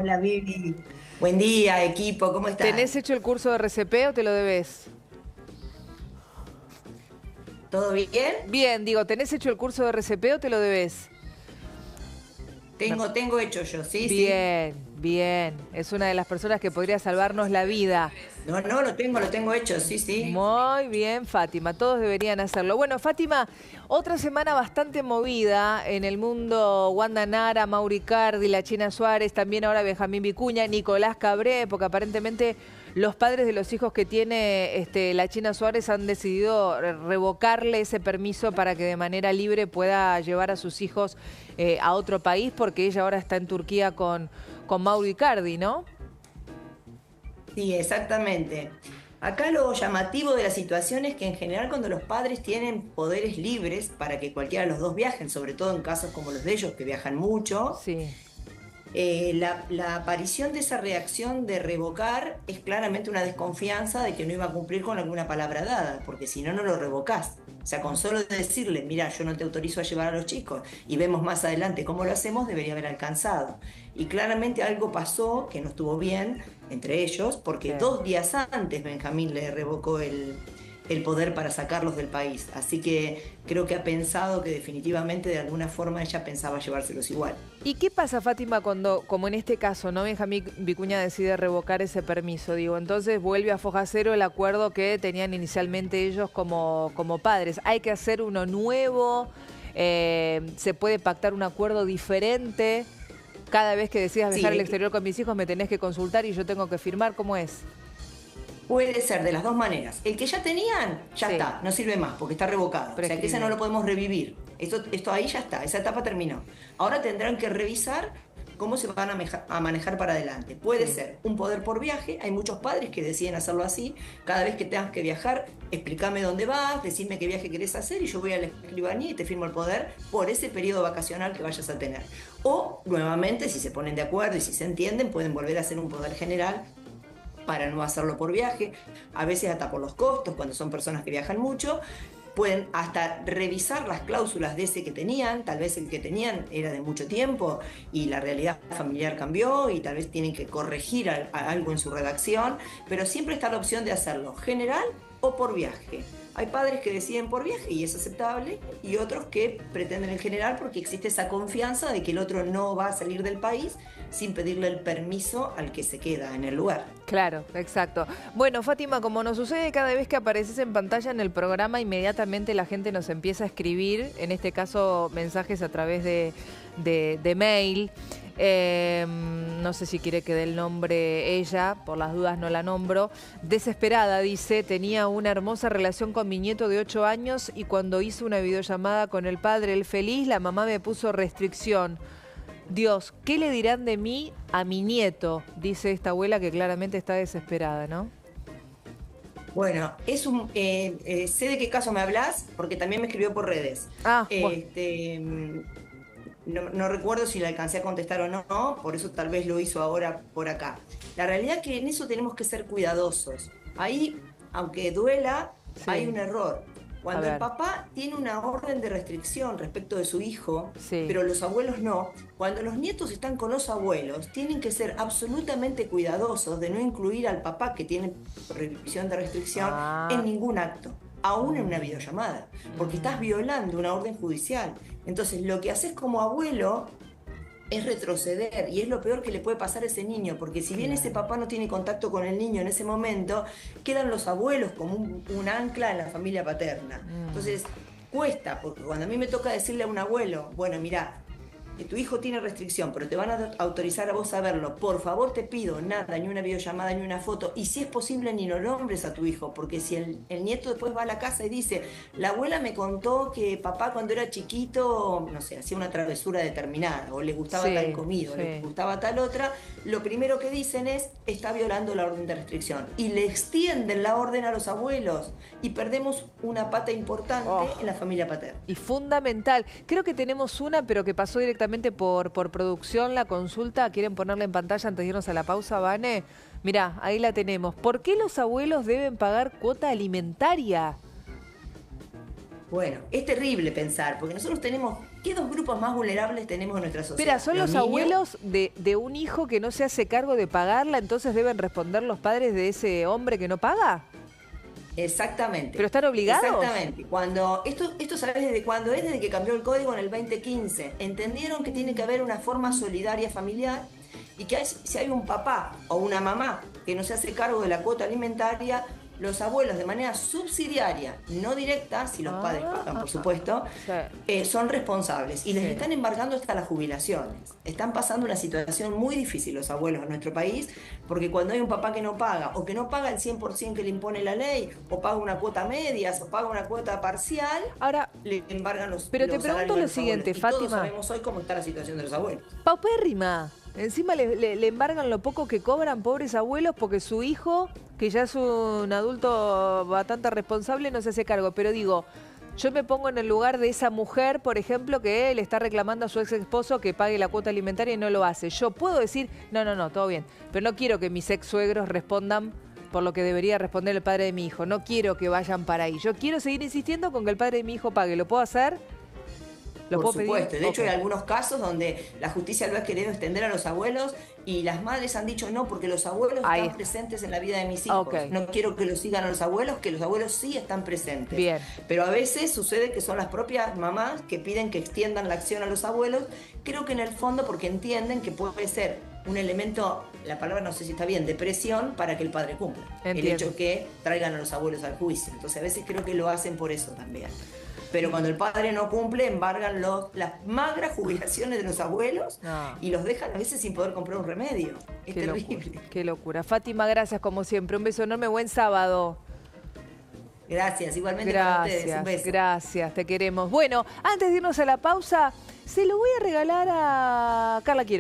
Hola, Vivi. Buen día, equipo, ¿cómo ¿Tenés están? hecho el curso de RCP o te lo debes? ¿Todo bien? Bien, digo, ¿tenés hecho el curso de RCP o te lo debes? Me- Tengo hecho yo, sí, sí. Bien, bien. Es una de las personas que podría salvarnos la vida. No, no, lo tengo hecho, sí, sí. Muy bien, Fátima. Todos deberían hacerlo. Bueno, Fátima, otra semana bastante movida en el mundo. Wanda Nara, Mauri Cardi, la China Suárez, también ahora Benjamín Vicuña, Nicolás Cabré, porque aparentemente los padres de los hijos que tiene la China Suárez han decidido revocarle ese permiso para que de manera libre pueda llevar a sus hijos a otro país, porque ella ahora está en Turquía con Mauri Cardi, ¿no? Sí, exactamente. Acá lo llamativo de la situación es que en general cuando los padres tienen poderes libres para que cualquiera de los dos viajen, sobre todo en casos como los de ellos que viajan mucho, Sí, la aparición de esa reacción de revocar es claramente una desconfianza de que no iba a cumplir con alguna palabra dada, porque si no, no lo revocás. O sea, con solo decirle, mira, yo no te autorizo a llevar a los chicos y vemos más adelante cómo lo hacemos, debería haber alcanzado. Y claramente algo pasó que no estuvo bien entre ellos, porque sí. 2 días antes Benjamín le revocó el poder para sacarlos del país. Así que creo que ha pensado que definitivamente de alguna forma ella pensaba llevárselos igual. ¿Y qué pasa, Fátima, cuando, como en este caso, no Benjamín Vicuña decide revocar ese permiso? Digo, entonces vuelve a foja cero el acuerdo que tenían inicialmente ellos como padres. ¿Hay que hacer uno nuevo? ¿Se puede pactar un acuerdo diferente? Cada vez que decidas Sí, viajar al exterior con mis hijos me tenés que consultar y yo tengo que firmar. ¿Cómo es? puede ser de las dos maneras. El que ya tenían, ya Sí, está, no sirve más porque está revocado. O sea que ese no prescribió. lo podemos revivir. Esto ahí ya está, esa etapa terminó. Ahora tendrán que revisar cómo se van a manejar para adelante. Puede Sí. ser un poder por viaje, hay muchos padres que deciden hacerlo así. Cada vez que tengas que viajar, explícame dónde vas, decime qué viaje querés hacer y yo voy a la escribanía y te firmo el poder por ese periodo vacacional que vayas a tener. O nuevamente, si se ponen de acuerdo y si se entienden, pueden volver a hacer un poder general para no hacerlo por viaje, a veces hasta por los costos, cuando son personas que viajan mucho, pueden hasta revisar las cláusulas de ese que tenían, tal vez el que tenían era de mucho tiempo y la realidad familiar cambió y tal vez tienen que corregir algo en su redacción, pero siempre está la opción de hacerlo general o por viaje. Hay padres que deciden por viaje y es aceptable y otros que pretenden el general porque existe esa confianza de que el otro no va a salir del país sin pedirle el permiso al que se queda en el lugar. Claro, exacto. Bueno, Fátima, como nos sucede cada vez que apareces en pantalla en el programa, inmediatamente la gente nos empieza a escribir, en este caso mensajes a través de mail. No sé si quiere que dé el nombre ella, por las dudas no la nombro. Desesperada, dice, tenía una hermosa relación con mi nieto de 8 años y cuando hice una videollamada con el padre, el feliz, la mamá me puso restricción. Dios, ¿qué le dirán de mí a mi nieto? Dice esta abuela que claramente está desesperada, ¿no? Bueno, sé de qué caso me hablas, porque también me escribió por redes. Ah, bueno, No recuerdo si le alcancé a contestar o no, por eso tal vez lo hizo ahora por acá. La realidad es que en eso tenemos que ser cuidadosos. Ahí, aunque duela, hay sí, un error. a Cuando el ver, papá tiene una orden de restricción respecto de su hijo, sí. pero los abuelos no, cuando los nietos están con los abuelos, tienen que ser absolutamente cuidadosos de no incluir al papá que tiene prohibición de restricción en Ah, ningún acto, aún en una mm, videollamada, porque estás mm, violando una orden judicial. Entonces, lo que haces como abuelo es retroceder y es lo peor que le puede pasar a ese niño, porque si bien ese claro. papá no tiene contacto con el niño en ese momento, quedan los abuelos como un ancla en la familia paterna. Mm. Entonces, cuesta, porque cuando a mí me toca decirle a un abuelo, bueno, mira, que tu hijo tiene restricción, pero te van a autorizar a vos a verlo. Por favor, te pido nada, ni una videollamada, ni una foto. Y si es posible, ni lo nombres a tu hijo, porque si el nieto después va a la casa y dice, la abuela me contó que papá cuando era chiquito, no sé, hacía una travesura determinada, o le gustaba tal Sí, comida, o le sí. gustaba tal otra, lo primero que dicen es, está violando la orden de restricción. Y le extienden la orden a los abuelos y perdemos una pata importante en Oh. la familia paterna. Y fundamental. Creo que tenemos una, pero que pasó directamente por producción la consulta. ¿Quieren ponerla en pantalla antes de irnos a la pausa, Vane? Mirá, ahí la tenemos. ¿Por qué los abuelos deben pagar cuota alimentaria? Bueno, es terrible pensar, porque nosotros tenemos ¿Qué dos grupos más vulnerables tenemos en nuestra sociedad? Espera, ¿son los niños, abuelos de un hijo que no se hace cargo de pagarla, entonces deben responder los padres de ese hombre que no paga? exactamente. ¿Pero están obligados? Exactamente. Cuando esto sabes desde cuándo es, desde que cambió el código en el 2015. Entendieron que tiene que haber una forma solidaria familiar y que si hay un papá o una mamá que no se hace cargo de la cuota alimentaria, los abuelos de manera subsidiaria, no directa, si los padres pagan, por supuesto, son responsables y les están embargando hasta las jubilaciones. Están pasando una situación muy difícil los abuelos en nuestro país, porque cuando hay un papá que no paga, o que no paga el 100% que le impone la ley, o paga una cuota media, o paga una cuota parcial, ahora le embargan los pero te los pregunto lo salarios siguiente, a los abuelos. Y Fátima. todos sabemos hoy cómo está la situación de los abuelos. Paupérrima. Encima le embargan lo poco que cobran, pobres abuelos, porque su hijo, que ya es un adulto bastante responsable, no se hace cargo. Pero digo, yo me pongo en el lugar de esa mujer, por ejemplo, que le está reclamando a su ex esposo que pague la cuota alimentaria y no lo hace. Yo puedo decir, no, todo bien, pero no quiero que mis ex suegros respondan por lo que debería responder el padre de mi hijo. No quiero que vayan para ahí. Yo quiero seguir insistiendo con que el padre de mi hijo pague. ¿Lo puedo hacer? Por supuesto. De hecho, hay algunos casos donde la justicia lo ha querido extender a los abuelos y las madres han dicho no, porque los abuelos están presentes en la vida de mis hijos. No quiero que los sigan a los abuelos, que los abuelos sí están presentes. Bien. Pero a veces sucede que son las propias mamás que piden que extiendan la acción a los abuelos. Creo que en el fondo porque entienden que puede ser un elemento, la palabra no sé si está bien, de presión para que el padre cumpla. Entiendo. El hecho que traigan a los abuelos al juicio. Entonces a veces creo que lo hacen por eso también. Pero cuando el padre no cumple, embargan las magras jubilaciones de los abuelos y los dejan a veces sin poder comprar un remedio. Es terrible. Qué locura. Fátima, gracias como siempre. Un beso enorme, buen sábado. Gracias, igualmente para ustedes. Un beso. Gracias, te queremos. Bueno, antes de irnos a la pausa, se lo voy a regalar a Carla Quiroga.